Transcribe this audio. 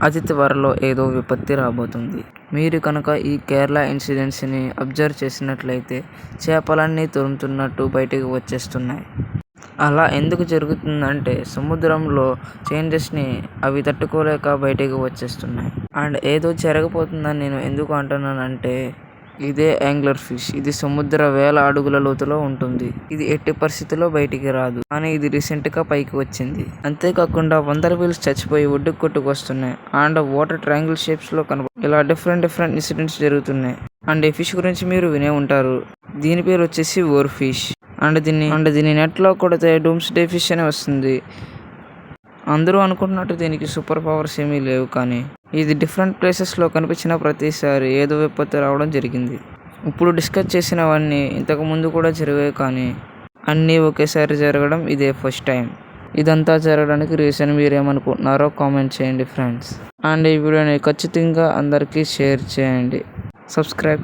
అతి త్వరలో ఏదో విపత్తి రాబోతుంది. మీరు కనుక ఈ కేరళ ఇన్సిడెంట్స్ని అబ్జర్వ్ చేసినట్లయితే చేపలన్నీ తురుముతున్నట్టు బయటికి వచ్చేస్తున్నాయి. అలా ఎందుకు జరుగుతుందంటే సముద్రంలో చేంజెస్ని అవి తట్టుకోలేక బయటికి వచ్చేస్తున్నాయి. అండ్ ఏదో జరగబోతుందని నేను ఎందుకు అంటున్నానంటే ఇదే యాంగ్లర్ ఫిష్. ఇది సముద్ర వేల అడుగుల లోతులో ఉంటుంది. ఇది ఎట్టి పరిస్థితుల్లో బయటికి రాదు. కానీ ఇది రీసెంట్గా పైకి వచ్చింది. అంతేకాకుండా వందల వీల్స్ చచ్చిపోయి ఒడ్డుకు కొట్టుకొస్తున్నాయి. అండ్ వాటర్ ట్రయాంగిల్ షేప్స్లో ఇలా డిఫరెంట్ ఇన్సిడెంట్స్ జరుగుతున్నాయి. అండ్ ఈ ఫిష్ గురించి మీరు వినే ఉంటారు. దీని పేరు వచ్చేసి ఓర్ ఫిష్. అండ్ దీన్ని నెట్లో కొడితే డూమ్స్డే ఫిష్ అని వస్తుంది. అందరూ అనుకుంటున్నట్టు దీనికి సూపర్ పవర్స్ ఏమీ లేవు. కానీ ఇది డిఫరెంట్ ప్లేసెస్లో కనిపించిన ప్రతిసారి ఏదో విపత్తు రావడం జరిగింది. ఇప్పుడు డిస్కస్ చేసినవన్నీ ఇంతకు ముందు కూడా జరిగాయి. కానీ అన్నీ ఒకేసారి జరగడం ఇదే ఫస్ట్ టైం. ఇదంతా జరగడానికి రీజన్ మీరేమనుకుంటున్నారో కామెంట్ చేయండి ఫ్రెండ్స్. అండ్ ఈ వీడియోని ఖచ్చితంగా అందరికీ షేర్ చేయండి. సబ్స్క్రైబ్.